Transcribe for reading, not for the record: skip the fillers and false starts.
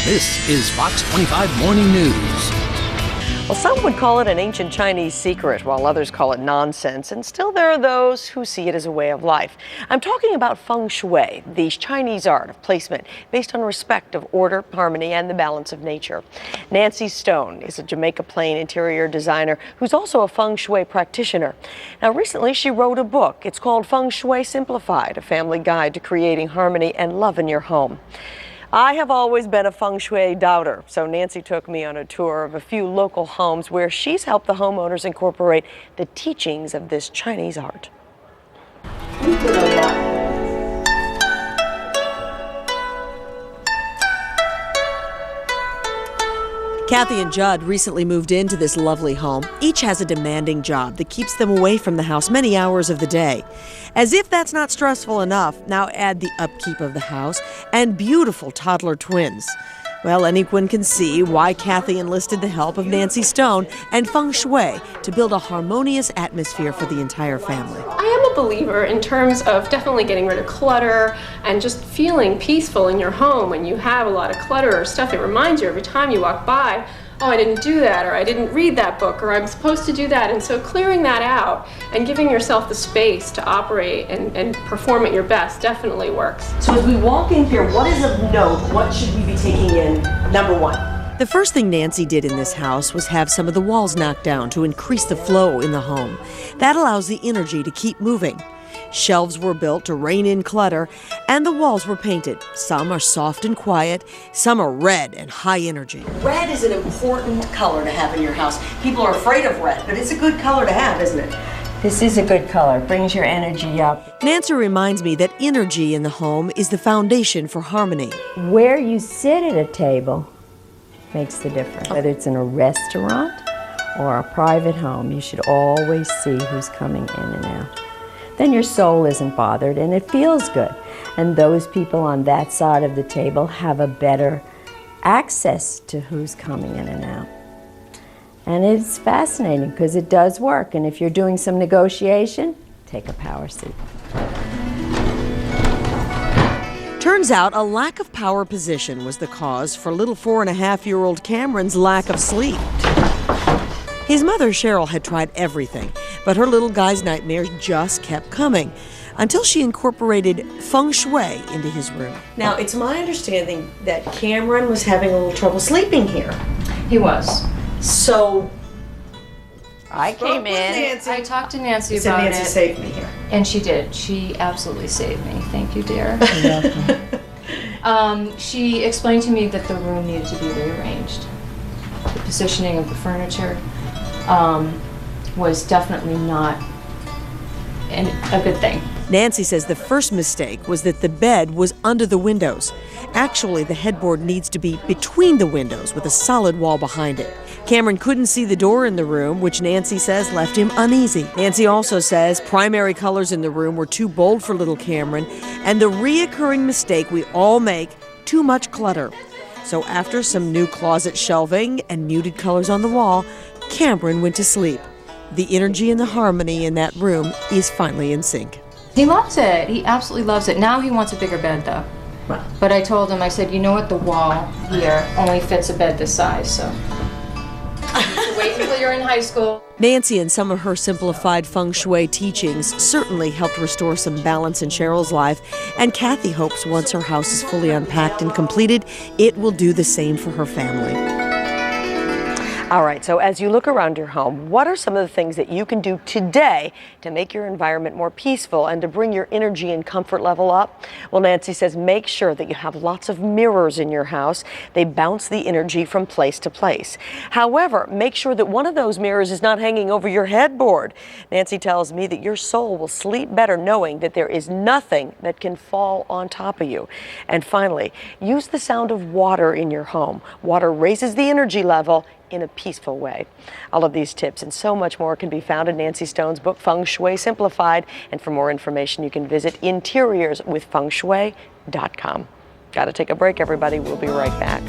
This is Fox 25 Morning News. Well, some would call it an ancient Chinese secret, while others call it nonsense, and still there are those who see it as a way of life. I'm talking about Feng Shui, the Chinese art of placement based on respect of order, harmony, and the balance of nature. Nancy Stone is a Jamaica Plain interior designer who's also a Feng Shui practitioner. Now, recently she wrote a book. It's called Feng Shui Simplified, a family guide to creating harmony and love in your home. I have always been a Feng Shui doubter, so Nancy took me on a tour of a few local homes where she's helped the homeowners incorporate the teachings of this Chinese art. Kathy and Judd recently moved into this lovely home. Each has a demanding job that keeps them away from the house many hours of the day. As if that's not stressful enough, now add the upkeep of the house and beautiful toddler twins. Well, anyone can see why Kathy enlisted the help of Nancy Stone and Feng Shui to build a harmonious atmosphere for the entire family. I am a believer in terms of definitely getting rid of clutter and just feeling peaceful in your home when you have a lot of clutter or stuff. It reminds you every time you walk by, oh, I didn't do that, or I didn't read that book, or I'm supposed to do that. And so clearing that out and giving yourself the space to operate and perform at your best definitely works. So as we walk in here, what is of note? What should we be taking in, number one? The first thing Nancy did in this house was have some of the walls knocked down to increase the flow in the home. That allows the energy to keep moving. Shelves were built to rein in clutter, and the walls were painted. Some are soft and quiet, some are red and high energy. Red is an important color to have in your house. People are afraid of red, but it's a good color to have, isn't it? This is a good color, brings your energy up. Nancy reminds me that energy in the home is the foundation for harmony. Where you sit at a table makes the difference. Whether it's in a restaurant or a private home, you should always see who's coming in and out. Then your soul isn't bothered and it feels good. And those people on that side of the table have a better access to who's coming in and out. And it's fascinating because it does work. And if you're doing some negotiation, take a power seat. Turns out a lack of power position was the cause for little 4.5-year-old Cameron's lack of sleep. His mother, Cheryl, had tried everything, but her little guy's nightmares just kept coming until she incorporated Feng Shui into his room. Now, it's my understanding that Cameron was having a little trouble sleeping here. He was. So I came in. I talked to Nancy you said about Nancy it. saved me here. And she did. She absolutely saved me. Thank you, dear. You're welcome. She explained to me that the room needed to be rearranged. The positioning of the furniture was definitely not a good thing. Nancy says the first mistake was that the bed was under the windows. Actually, the headboard needs to be between the windows with a solid wall behind it. Cameron couldn't see the door in the room, which Nancy says left him uneasy. Nancy also says primary colors in the room were too bold for little Cameron, and the reoccurring mistake we all make, too much clutter. So after some new closet shelving and muted colors on the wall, Cameron went to sleep. The energy and the harmony in that room is finally in sync. He loves it. He absolutely loves it. Now he wants a bigger bed, though. Wow. But I told him, I said, you know what, the wall here only fits a bed this size, so wait until you're in high school. Nancy and some of her simplified Feng Shui teachings certainly helped restore some balance in Cheryl's life, and Kathy hopes once her house is fully unpacked and completed, it will do the same for her family. All right, so as you look around your home, what are some of the things that you can do today to make your environment more peaceful and to bring your energy and comfort level up? Well, Nancy says make sure that you have lots of mirrors in your house. They bounce the energy from place to place. However, make sure that one of those mirrors is not hanging over your headboard. Nancy tells me that your soul will sleep better knowing that there is nothing that can fall on top of you. And finally, use the sound of water in your home. Water raises the energy level in a peaceful way. All of these tips and so much more can be found in Nancy Stone's book, Feng Shui Simplified. And for more information, you can visit interiorswithfengshui.com. Got to take a break, everybody. We'll be right back.